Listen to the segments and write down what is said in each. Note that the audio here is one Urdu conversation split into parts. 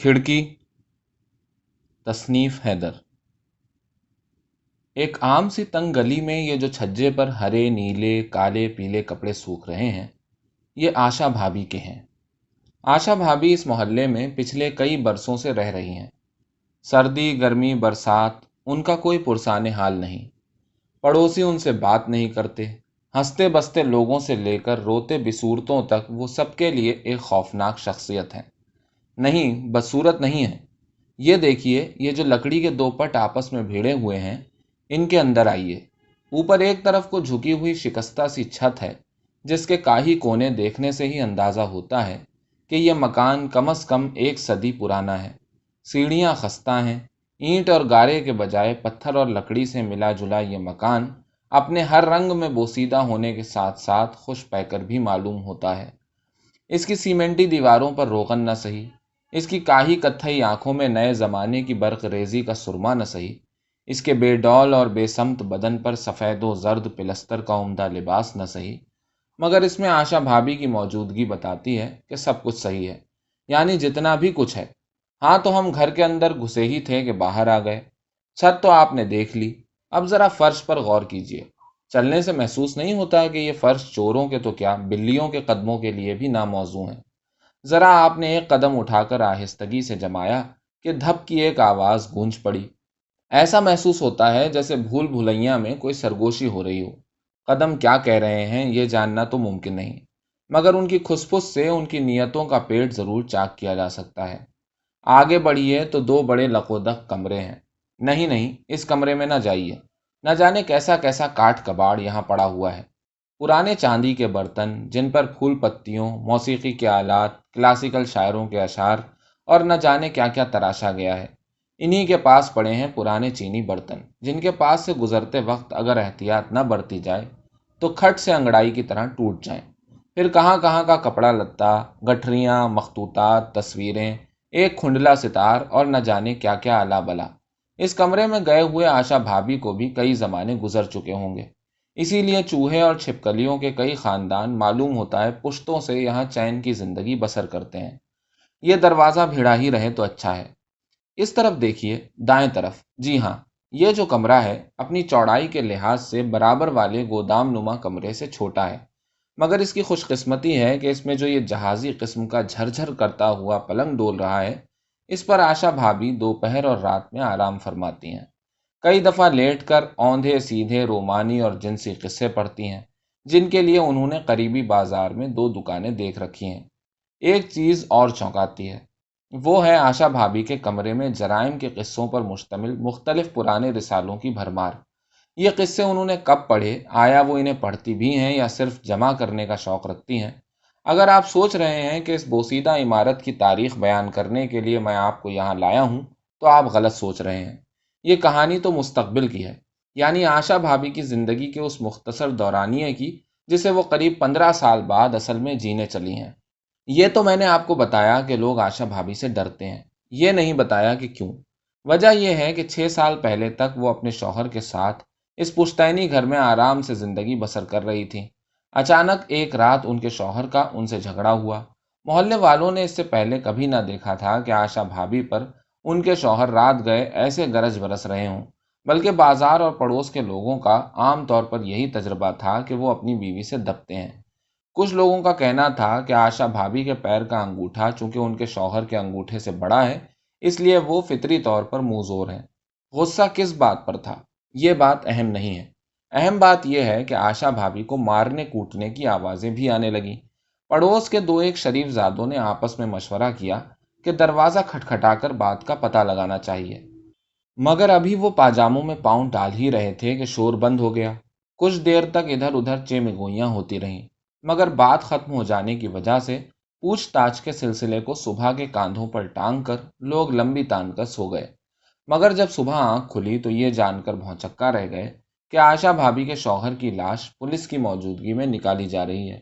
کھڑکی، تصنیف حیدر۔ ایک عام سی تنگ گلی میں یہ جو چھجے پر ہرے نیلے کالے پیلے کپڑے سوکھ رہے ہیں، یہ آشا بھابھی کے ہیں۔ آشا بھابھی اس محلے میں پچھلے کئی برسوں سے رہ رہی ہیں۔ سردی گرمی برسات ان کا کوئی پرسان حال نہیں۔ پڑوسی ان سے بات نہیں کرتے۔ ہنستے بستے لوگوں سے لے کر روتے بصورتوں تک وہ سب کے لیے ایک خوفناک شخصیت ہے۔ نہیں، بدصورت نہیں ہے۔ یہ دیکھیے، یہ جو لکڑی کے دو پٹ آپس میں بھیڑے ہوئے ہیں، ان کے اندر آئیے۔ اوپر ایک طرف کو جھکی ہوئی شکستہ سی چھت ہے، جس کے کاہی کونے دیکھنے سے ہی اندازہ ہوتا ہے کہ یہ مکان کم از کم 1 صدی پرانا ہے۔ سیڑھیاں خستہ ہیں۔ اینٹ اور گارے کے بجائے پتھر اور لکڑی سے ملا جلا یہ مکان اپنے ہر رنگ میں بوسیدہ ہونے کے ساتھ ساتھ خوش پیکر بھی معلوم ہوتا ہے۔ اس کی سیمنٹی دیواروں پر روغن نہ سہی، اس کی کاہی کتھئی آنکھوں میں نئے زمانے کی برق ریزی کا سرما نہ سہی، اس کے بے ڈول اور بے سمت بدن پر سفید و زرد پلستر کا عمدہ لباس نہ سہی، مگر اس میں آشا بھابھی کی موجودگی بتاتی ہے کہ سب کچھ صحیح ہے، یعنی جتنا بھی کچھ ہے۔ ہاں تو ہم گھر کے اندر گھسے ہی تھے کہ باہر آ گئے۔ چھت تو آپ نے دیکھ لی، اب ذرا فرش پر غور کیجیے۔ چلنے سے محسوس نہیں ہوتا کہ یہ فرش چوروں کے تو کیا، بلیوں کے قدموں کے لیے بھی ناموزوں ہے۔ ذرا آپ نے ایک قدم اٹھا کر آہستگی سے جمایا کہ دھپ کی ایک آواز گونج پڑی۔ ایسا محسوس ہوتا ہے جیسے بھول بھلائیاں میں کوئی سرگوشی ہو رہی ہو۔ قدم کیا کہہ رہے ہیں یہ جاننا تو ممکن نہیں، مگر ان کی کھسپس سے ان کی نیتوں کا پیٹ ضرور چاک کیا جا سکتا ہے۔ آگے بڑھیے تو 2 بڑے لقودق کمرے ہیں۔ نہیں نہیں، اس کمرے میں نہ جائیے، نہ جانے کیسا کیسا کاٹ کباڑ یہاں پڑا ہوا ہے۔ پرانے چاندی کے برتن جن پر پھول پتیوں، موسیقی کے آلات، کلاسیکل شاعروں کے اشعار اور نہ جانے کیا کیا تراشا گیا ہے۔ انہی کے پاس پڑے ہیں پرانے چینی برتن، جن کے پاس سے گزرتے وقت اگر احتیاط نہ برتی جائے تو کھٹ سے انگڑائی کی طرح ٹوٹ جائیں۔ پھر کہاں کہاں کا کپڑا لتا، گٹھریاں، مخطوطات، تصویریں، ایک کھنڈلا ستار اور نہ جانے کیا کیا الا بلا۔ اس کمرے میں گئے ہوئے آشا بھابھی کو بھی کئی زمانے گزر چکے ہوں گے، اسی لیے چوہے اور چھپکلیوں کے کئی خاندان معلوم ہوتا ہے پشتوں سے یہاں چین کی زندگی بسر کرتے ہیں۔ یہ دروازہ بھیڑا ہی رہے تو اچھا ہے۔ اس طرف دیکھیے، دائیں طرف۔ جی ہاں، یہ جو کمرہ ہے اپنی چوڑائی کے لحاظ سے برابر والے گودام نما کمرے سے چھوٹا ہے، مگر اس کی خوش قسمتی ہے کہ اس میں جو یہ جہازی قسم کا جھرجھر کرتا ہوا پلنگ ڈول رہا ہے، اس پر آشا بھابھی دوپہر اور رات میں آرام فرماتی ہیں۔ کئی دفعہ لیٹ کر اوندھے سیدھے رومانی اور جنسی قصے پڑھتی ہیں، جن کے لیے انہوں نے قریبی بازار میں 2 دکانیں دیکھ رکھی ہیں۔ ایک چیز اور چونکاتی ہے، وہ ہے آشا بھابھی کے کمرے میں جرائم کے قصوں پر مشتمل مختلف پرانے رسالوں کی بھرمار۔ یہ قصے انہوں نے کب پڑھے، آیا وہ انہیں پڑھتی بھی ہیں یا صرف جمع کرنے کا شوق رکھتی ہیں؟ اگر آپ سوچ رہے ہیں کہ اس بوسیدہ عمارت کی تاریخ بیان کرنے کے لیے میں آپ کو یہاں لایا ہوں، تو آپ غلط سوچ رہے ہیں۔ یہ کہانی تو مستقبل کی ہے، یعنی آشا بھابھی کی زندگی کے اس مختصر دورانیے کی جسے وہ قریب 15 سال بعد اصل میں جینے چلی ہیں۔ یہ تو میں نے آپ کو بتایا کہ لوگ آشا بھابھی سے ڈرتے ہیں، یہ نہیں بتایا کہ کیوں۔ وجہ یہ ہے کہ 6 سال پہلے تک وہ اپنے شوہر کے ساتھ اس پشتینی گھر میں آرام سے زندگی بسر کر رہی تھی۔ اچانک ایک رات ان کے شوہر کا ان سے جھگڑا ہوا۔ محلے والوں نے اس سے پہلے کبھی نہ دیکھا تھا کہ آشا بھابھی پر ان کے شوہر رات گئے ایسے گرج برس رہے ہوں، بلکہ بازار اور پڑوس کے لوگوں کا عام طور پر یہی تجربہ تھا کہ وہ اپنی بیوی سے دبتے ہیں۔ کچھ لوگوں کا کہنا تھا کہ آشا بھابھی کے پیر کا انگوٹھا چونکہ ان کے شوہر کے انگوٹھے سے بڑا ہے، اس لیے وہ فطری طور پر منہ زور ہیں۔ غصہ کس بات پر تھا، یہ بات اہم نہیں ہے۔ اہم بات یہ ہے کہ آشا بھابھی کو مارنے کوٹنے کی آوازیں بھی آنے لگیں۔ پڑوس کے 2 شریف زادوں نے آپس میں مشورہ کیا کہ دروازہ کھٹکھٹا کر بات کا پتہ لگانا چاہیے، مگر ابھی وہ پاجاموں میں پاؤں ڈال ہی رہے تھے کہ شور بند ہو گیا۔ کچھ دیر تک ادھر ادھر چیمگوئیاں ہوتی رہیں، مگر بات ختم ہو جانے کی وجہ سے پوچھ تاچھ کے سلسلے کو صبح کے کاندھوں پر ٹانگ کر لوگ لمبی تان کر سو گئے۔ مگر جب صبح آنکھ کھلی تو یہ جان کر بھونچکا رہ گئے کہ آشا بھابھی کے شوہر کی لاش پولیس کی موجودگی میں نکالی جا رہی ہے۔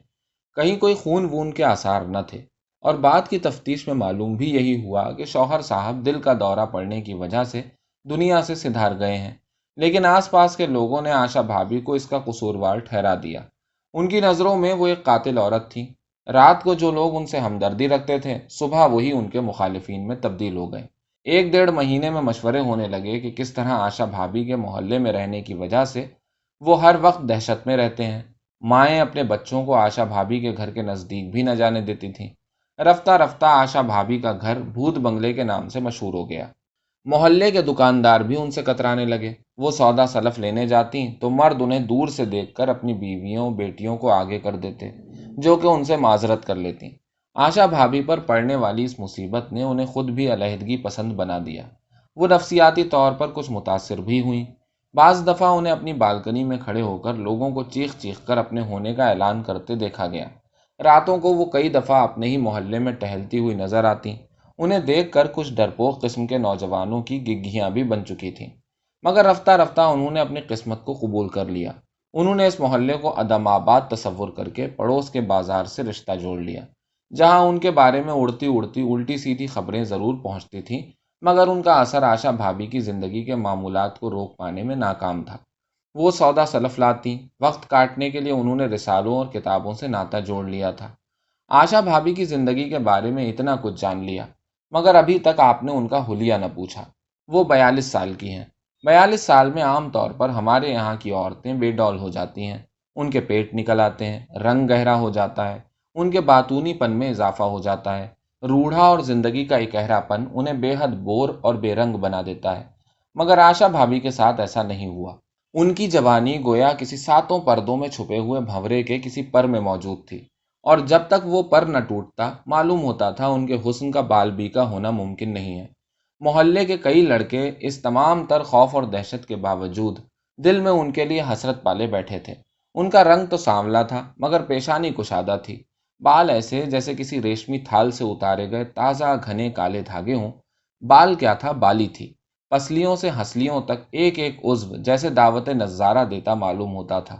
کہیں کوئی خون وون کے آثار نہ تھے، اور بات کی تفتیش میں معلوم بھی یہی ہوا کہ شوہر صاحب دل کا دورہ پڑنے کی وجہ سے دنیا سے سدھار گئے ہیں، لیکن آس پاس کے لوگوں نے آشا بھابھی کو اس کا قصوروار ٹھہرا دیا۔ ان کی نظروں میں وہ ایک قاتل عورت تھی۔ رات کو جو لوگ ان سے ہمدردی رکھتے تھے صبح وہی ان کے مخالفین میں تبدیل ہو گئے۔ 1 ڈیڑھ مہینے میں مشورے ہونے لگے کہ کس طرح آشا بھابھی کے محلے میں رہنے کی وجہ سے وہ ہر وقت دہشت میں رہتے ہیں۔ مائیں اپنے بچوں کو آشا بھابھی کے گھر کے نزدیک بھی نہ جانے دیتی تھیں۔ رفتہ رفتہ آشا بھابھی کا گھر بھوت بنگلے کے نام سے مشہور ہو گیا۔ محلے کے دکاندار بھی ان سے کترانے لگے۔ وہ سودا سلف لینے جاتی تو مرد انہیں دور سے دیکھ کر اپنی بیویوں بیٹیوں کو آگے کر دیتے، جو کہ ان سے معذرت کر لیتی۔ آشا بھابھی پر پڑنے والی اس مصیبت نے انہیں خود بھی علیحدگی پسند بنا دیا۔ وہ نفسیاتی طور پر کچھ متاثر بھی ہوئیں۔ بعض دفعہ انہیں اپنی بالکنی میں کھڑے ہو کر لوگوں کو چیخ چیخ کر اپنے ہونے کا اعلان کرتے دیکھا گیا۔ راتوں کو وہ کئی دفعہ اپنے ہی محلے میں ٹہلتی ہوئی نظر آتی۔ انہیں دیکھ کر کچھ ڈرپوک قسم کے نوجوانوں کی گگیاں بھی بن چکی تھیں، مگر رفتہ رفتہ انہوں نے اپنی قسمت کو قبول کر لیا۔ انہوں نے اس محلے کو عدم آباد تصور کر کے پڑوس کے بازار سے رشتہ جوڑ لیا، جہاں ان کے بارے میں اڑتی اڑتی الٹی سیدھی خبریں ضرور پہنچتی تھیں، مگر ان کا اثر آشا بھابھی کی زندگی کے معمولات کو روک پانے میں ناکام تھا۔ وہ سودا سلف لاتی، وقت کاٹنے کے لیے انہوں نے رسالوں اور کتابوں سے ناتا جوڑ لیا تھا۔ آشا بھابھی کی زندگی کے بارے میں اتنا کچھ جان لیا، مگر ابھی تک آپ نے ان کا حلیہ نہ پوچھا۔ وہ 42 سال کی ہیں۔ 42 سال میں عام طور پر ہمارے یہاں کی عورتیں بے ڈول ہو جاتی ہیں، ان کے پیٹ نکل آتے ہیں، رنگ گہرا ہو جاتا ہے، ان کے باتونی پن میں اضافہ ہو جاتا ہے، روڑھا اور زندگی کا اکہرا پن انہیں بے حد بور اور بے رنگ بنا دیتا ہے۔ مگر آشا بھابھی کے ساتھ ایسا نہیں ہوا۔ ان کی جوانی گویا کسی ساتوں پردوں میں چھپے ہوئے بھنورے کے کسی پر میں موجود تھی، اور جب تک وہ پر نہ ٹوٹتا معلوم ہوتا تھا ان کے حسن کا بال بیکا ہونا ممکن نہیں ہے۔ محلے کے کئی لڑکے اس تمام تر خوف اور دہشت کے باوجود دل میں ان کے لیے حسرت پالے بیٹھے تھے۔ ان کا رنگ تو سانولا تھا، مگر پیشانی کشادہ تھی، بال ایسے جیسے کسی ریشمی تھال سے اتارے گئے تازہ گھنے کالے دھاگے ہوں۔ بال کیا تھا، بالی تھی، پسلیوں سے ہنسلیوں تک ایک ایک عضو جیسے دعوت نظارہ دیتا معلوم ہوتا تھا۔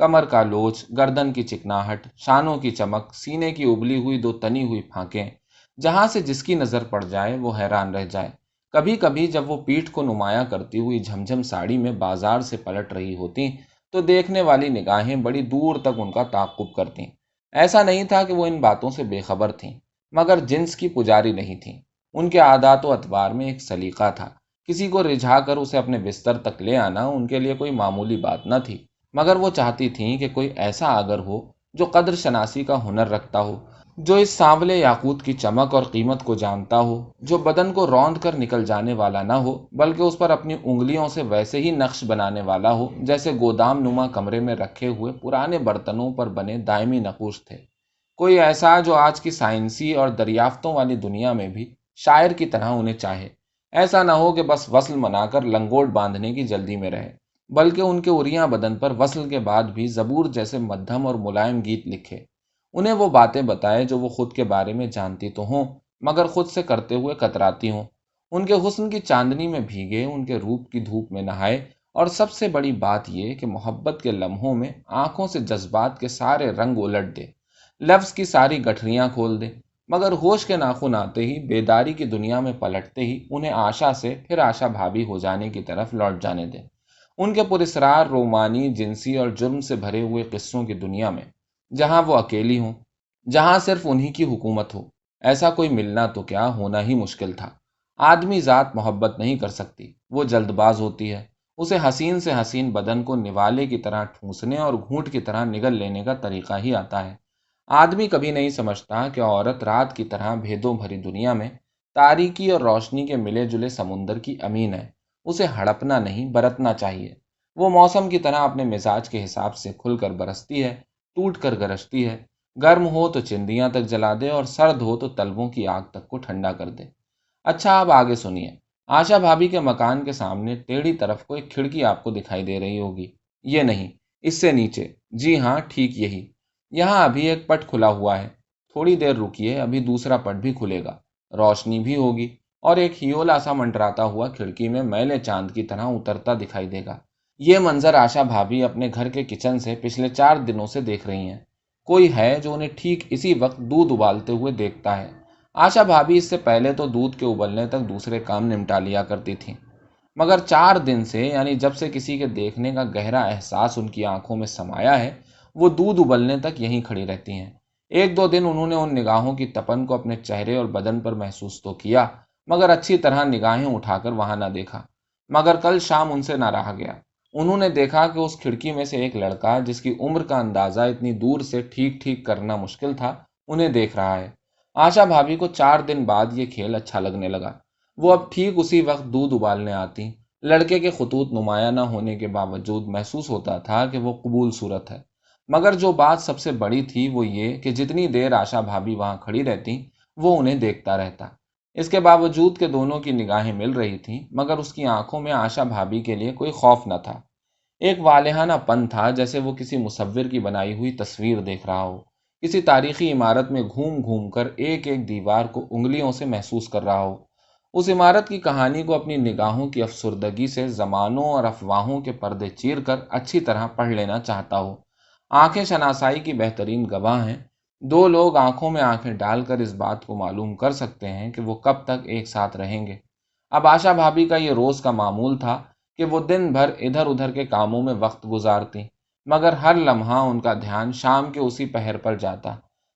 کمر کا لوچ، گردن کی چکناہٹ، شانوں کی چمک، سینے کی ابلی ہوئی 2 تنی ہوئی پھانکیں، جہاں سے جس کی نظر پڑ جائے وہ حیران رہ جائے۔ کبھی کبھی جب وہ پیٹھ کو نمایاں کرتی ہوئی جھمجھم ساڑی میں بازار سے پلٹ رہی ہوتی تو دیکھنے والی نگاہیں بڑی دور تک ان کا تعاقب کرتیں۔ ایسا نہیں تھا کہ وہ ان باتوں سے بے خبر تھیں، مگر جنس کی پجاری نہیں تھیں۔ ان کے عادات و اطوار میں ایک سلیقہ تھا۔ کسی کو رجھا کر اسے اپنے بستر تک لے آنا ان کے لیے کوئی معمولی بات نہ تھی، مگر وہ چاہتی تھیں کہ کوئی ایسا اگر ہو جو قدر شناسی کا ہنر رکھتا ہو، جو اس سانولے یاقوت کی چمک اور قیمت کو جانتا ہو، جو بدن کو روند کر نکل جانے والا نہ ہو بلکہ اس پر اپنی انگلیوں سے ویسے ہی نقش بنانے والا ہو جیسے گودام نما کمرے میں رکھے ہوئے پرانے برتنوں پر بنے دائمی نقوش تھے۔ کوئی ایسا جو آج کی سائنسی اور دریافتوں والی دنیا میں بھی شاعر کی طرح انہیں چاہے۔ ایسا نہ ہو کہ بس وصل منا کر لنگوٹ باندھنے کی جلدی میں رہے، بلکہ ان کے اریاں بدن پر وصل کے بعد بھی زبور جیسے مدھم اور ملائم گیت لکھے۔ انہیں وہ باتیں بتائے جو وہ خود کے بارے میں جانتی تو ہوں، مگر خود سے کرتے ہوئے کتراتی ہوں۔ ان کے حسن کی چاندنی میں بھیگے، ان کے روپ کی دھوپ میں نہائے، اور سب سے بڑی بات یہ کہ محبت کے لمحوں میں آنکھوں سے جذبات کے سارے رنگ الٹ دے، لفظ کی ساری گٹھریاں کھول دے، مگر ہوش کے ناخن آتے ہی، بیداری کی دنیا میں پلٹتے ہی انہیں آشا سے پھر آشا بھابھی ہو جانے کی طرف لوٹ جانے دے۔ ان کے پراسرار رومانی، جنسی اور جرم سے بھرے ہوئے قصوں کی دنیا میں، جہاں وہ اکیلی ہوں، جہاں صرف انہی کی حکومت ہو، ایسا کوئی ملنا تو کیا ہونا ہی مشکل تھا۔ آدمی ذات محبت نہیں کر سکتی، وہ جلد باز ہوتی ہے۔ اسے حسین سے حسین بدن کو نوالے کی طرح ٹھونسنے اور گھونٹ کی طرح نگل لینے کا طریقہ ہی آتا ہے۔ آدمی کبھی نہیں سمجھتا کہ عورت رات کی طرح بھیدوں بھری دنیا میں تاریکی اور روشنی کے ملے جلے سمندر کی امین ہے۔ اسے ہڑپنا نہیں، برتنا چاہیے۔ وہ موسم کی طرح اپنے مزاج کے حساب سے کھل کر برستی ہے، ٹوٹ کر گرجتی ہے، گرم ہو تو چندیاں تک جلا دے اور سرد ہو تو تلووں کی آگ تک کو ٹھنڈا کر دے۔ اچھا، اب آگے سنیے۔ آشا بھابھی کے مکان کے سامنے ٹیڑھی طرف کو ایک کھڑکی آپ کو دکھائی دے رہی ہوگی۔ یہ نہیں، اس سے نیچے، جی ہاں ٹھیک یہی۔ یہاں ابھی ایک پٹ کھلا ہوا ہے، تھوڑی دیر رکیے، ابھی دوسرا پٹ بھی کھلے گا، روشنی بھی ہوگی، اور ایک ہیولا سا منڈراتا ہوا کھڑکی میں میلے چاند کی طرح اترتا دکھائی دے گا۔ یہ منظر آشا بھابھی اپنے گھر کے کچن سے پچھلے 4 دنوں سے دیکھ رہی ہیں۔ کوئی ہے جو انہیں ٹھیک اسی وقت دودھ ابالتے ہوئے دیکھتا ہے۔ آشا بھابھی اس سے پہلے تو دودھ کے ابلنے تک دوسرے کام نمٹا لیا کرتی تھیں، مگر 4 دن سے، یعنی جب سے کسی کے دیکھنے کا گہرا احساس ان کی آنکھوں میں سمایا ہے، وہ دودھ ابلنے تک یہیں کھڑی رہتی ہیں۔ ایک دو دن انہوں نے ان نگاہوں کی تپن کو اپنے چہرے اور بدن پر محسوس تو کیا، مگر اچھی طرح نگاہیں اٹھا کر وہاں نہ دیکھا۔ مگر کل شام ان سے نہ رہا گیا۔ انہوں نے دیکھا کہ اس کھڑکی میں سے ایک لڑکا، جس کی عمر کا اندازہ اتنی دور سے ٹھیک ٹھیک کرنا مشکل تھا، انہیں دیکھ رہا ہے۔ آشا بھابھی کو 4 دن بعد یہ کھیل اچھا لگنے لگا۔ وہ اب ٹھیک اسی وقت دودھ ابالنے آتی۔ لڑکے کے خطوط نمایاں نہ ہونے کے باوجود محسوس ہوتا تھا کہ وہ قبول صورت ہے۔ مگر جو بات سب سے بڑی تھی وہ یہ کہ جتنی دیر آشا بھابھی وہاں کھڑی رہتی، وہ انہیں دیکھتا رہتا۔ اس کے باوجود کہ دونوں کی نگاہیں مل رہی تھیں، مگر اس کی آنکھوں میں آشا بھابھی کے لیے کوئی خوف نہ تھا۔ ایک والہانہ پن تھا، جیسے وہ کسی مصور کی بنائی ہوئی تصویر دیکھ رہا ہو، کسی تاریخی عمارت میں گھوم گھوم کر ایک ایک دیوار کو انگلیوں سے محسوس کر رہا ہو، اس عمارت کی کہانی کو اپنی نگاہوں کی افسردگی سے زمانوں اور افواہوں کے پردے چیر کر اچھی طرح پڑھ لینا چاہتا ہو۔ آنکھیں شناسائی کی بہترین گواہ ہیں۔ دو لوگ آنکھوں میں آنکھیں ڈال کر اس بات کو معلوم کر سکتے ہیں کہ وہ کب تک ایک ساتھ رہیں گے۔ اب آشا بھابھی کا یہ روز کا معمول تھا کہ وہ دن بھر ادھر ادھر کے کاموں میں وقت گزارتی، مگر ہر لمحہ ان کا دھیان شام کے اسی پہر پر جاتا،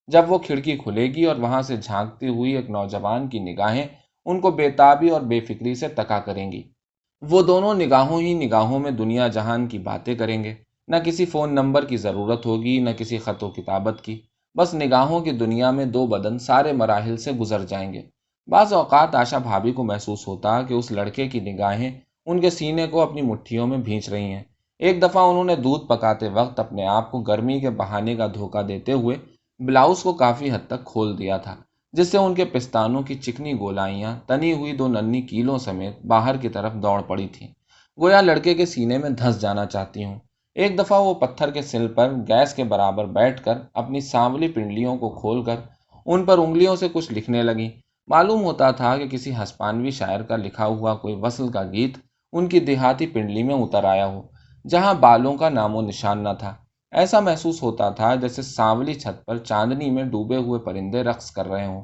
جب وہ کھڑکی کھلے گی اور وہاں سے جھانکتی ہوئی ایک نوجوان کی نگاہیں ان کو بے تابی اور بے فکری سے تکا کریں گی۔ وہ دونوں نگاہوں ہی نگاہوں میں دنیا جہان کی باتیں کریں گے۔ نہ کسی فون نمبر کی ضرورت ہوگی، نہ کسی خط و کتابت کی، بس نگاہوں کی دنیا میں دو بدن سارے مراحل سے گزر جائیں گے۔ بعض اوقات آشا بھابھی کو محسوس ہوتا کہ اس لڑکے کی نگاہیں ان کے سینے کو اپنی مٹھیوں میں بھینچ رہی ہیں۔ ایک دفعہ انہوں نے دودھ پکاتے وقت اپنے آپ کو گرمی کے بہانے کا دھوکہ دیتے ہوئے بلاؤز کو کافی حد تک کھول دیا تھا، جس سے ان کے پستانوں کی چکنی گولائیاں تنی ہوئی دو ننھی کیلوں سمیت باہر کی طرف دوڑ پڑی تھیں، گویا لڑکے کے سینے میں دھنس جانا چاہتی ہوں۔ ایک دفعہ وہ پتھر کے سل پر گیس کے برابر بیٹھ کر اپنی سانولی پنڈلیوں کو کھول کر ان پر انگلیوں سے کچھ لکھنے لگی۔ معلوم ہوتا تھا کہ کسی ہسپانوی شاعر کا لکھا ہوا کوئی وصل کا گیت ان کی دیہاتی پنڈلی میں اتر آیا ہو، جہاں بالوں کا نام و نشان نہ تھا۔ ایسا محسوس ہوتا تھا جیسے سانولی چھت پر چاندنی میں ڈوبے ہوئے پرندے رقص کر رہے ہوں۔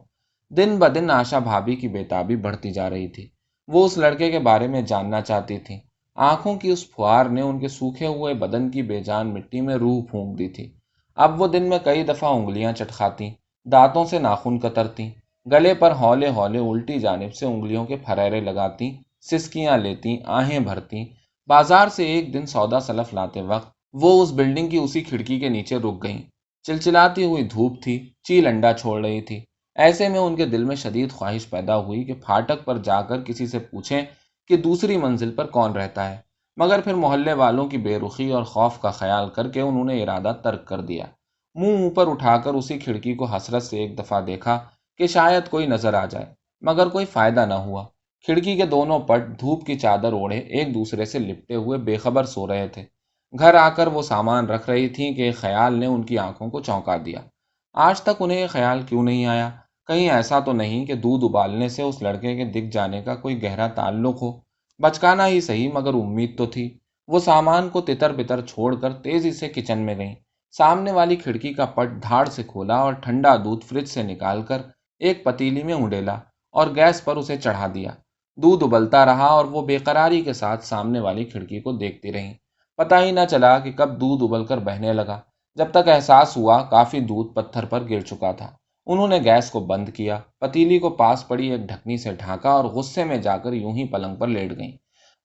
دن بدن آشا بھابھی کی بےتابی بڑھتی جا رہی تھی۔ وہ اس لڑکے کے بارے میں جاننا چاہتی تھی۔ آنکھوں کی اس پھوار نے ان کے سوکھے ہوئے بدن کی بے جان مٹی میں روح پھونک دی تھی۔ اب وہ دن میں کئی دفعہ انگلیاں چٹکھاتی، دانتوں سے ناخن کترتی، گلے پر ہولے ہولے الٹی جانب سے انگلیوں کے پھریرے لگاتی، سسکیاں لیتی، آہیں بھرتی۔ بازار سے ایک دن سودا سلف لاتے وقت وہ اس بلڈنگ کی اسی کھڑکی کے نیچے رک گئیں۔ چلچلاتی ہوئی دھوپ تھی، چیل انڈا چھوڑ رہی تھی۔ ایسے میں ان کے دل میں شدید خواہش پیدا ہوئی کہ پھاٹک پر جا کر کسی سے پوچھیں کہ دوسری منزل پر کون رہتا ہے، مگر پھر محلے والوں کی بے رخی اور خوف کا خیال کر کے انہوں نے ارادہ ترک کر دیا۔ منہ اوپر اٹھا کر اسی کھڑکی کو حسرت سے ایک دفعہ دیکھا کہ شاید کوئی نظر آ جائے، مگر کوئی فائدہ نہ ہوا۔ کھڑکی کے دونوں پٹ دھوپ کی چادر اوڑھے ایک دوسرے سے لپٹے ہوئے بے خبر سو رہے تھے۔ گھر آ کر وہ سامان رکھ رہی تھیں کہ ایک خیال نے ان کی آنکھوں کو چونکا دیا۔ آج تک انہیں یہ خیال کیوں نہیں آیا؟ کہیں ایسا تو نہیں کہ دودھ ابالنے سے اس لڑکے کے دکھ جانے کا کوئی گہرا تعلق ہو؟ بچکانا ہی صحیح، مگر امید تو تھی۔ وہ سامان کو تتر بتر چھوڑ کر تیزی سے کچن میں گئیں۔ سامنے والی کھڑکی کا پٹ دھاڑ سے کھولا اور ٹھنڈا دودھ فریج سے نکال کر ایک پتیلی میں انڈیلا اور گیس پر اسے چڑھا دیا۔ دودھ ابلتا رہا اور وہ بے قراری کے ساتھ سامنے والی کھڑکی کو دیکھتی رہیں۔ پتہ ہی نہ چلا کہ کب دودھ ابل کر بہنے لگا۔ جب تک احساس ہوا کافی دودھ پتھر پر گر چکا تھا، انہوں نے گیس کو بند کیا، پتیلی کو پاس پڑی ایک ڈھکنی سے ڈھانکا اور غصے میں جا کر یوں ہی پلنگ پر لیٹ گئیں۔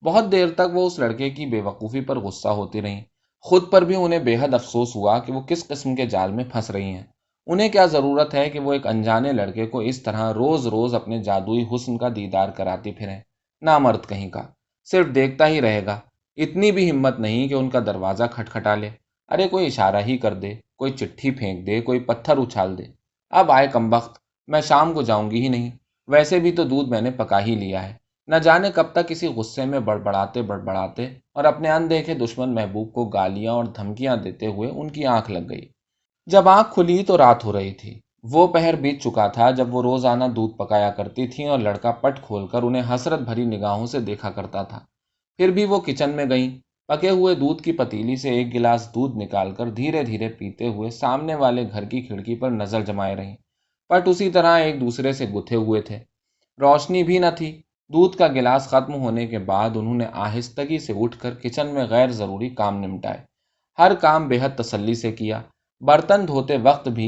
بہت دیر تک وہ اس لڑکے کی بے وقوفی پر غصہ ہوتی رہیں۔ خود پر بھی انہیں بے حد افسوس ہوا کہ وہ کس قسم کے جال میں پھنس رہی ہیں۔ انہیں کیا ضرورت ہے کہ وہ ایک انجانے لڑکے کو اس طرح روز روز اپنے جادوئی حسن کا دیدار کراتی پھریں؟ نامرد کہیں کا، صرف دیکھتا ہی رہے گا۔ اتنی بھی ہمت نہیں کہ ان کا دروازہ کھٹکھٹا لے۔ ارے کوئی اشارہ ہی کر دے، کوئی چٹھی پھینک دے، کوئی پتھر اچھال دے۔ اب آئے کمبخت، میں شام کو جاؤں گی ہی نہیں، ویسے بھی تو دودھ میں نے پکا ہی لیا ہے۔ نہ جانے کب تک اسی غصے میں بڑبڑاتے اور اپنے اندیکھے دشمن محبوب کو گالیاں اور دھمکیاں دیتے ہوئے ان کی آنکھ لگ گئی۔ جب آنکھ کھلی تو رات ہو رہی تھی۔ وہ پہر بیت چکا تھا جب وہ روزانہ دودھ پکایا کرتی تھیں اور لڑکا پٹ کھول کر انہیں حسرت بھری نگاہوں سے دیکھا کرتا تھا۔ پھر بھی وہ کچن میں گئیں، پکے ہوئے دودھ کی پتیلی سے ایک گلاس دودھ نکال کر دھیرے دھیرے پیتے ہوئے سامنے والے گھر کی کھڑکی پر نظر جمائے رہیں۔ پٹ اسی طرح ایک دوسرے سے گتھے ہوئے تھے، روشنی بھی نہ تھی۔ دودھ کا گلاس ختم ہونے کے بعد انہوں نے آہستگی سے اٹھ کر کچن میں غیر ضروری کام نمٹائے۔ ہر کام بے حد تسلی سے کیا۔ برتن دھوتے وقت بھی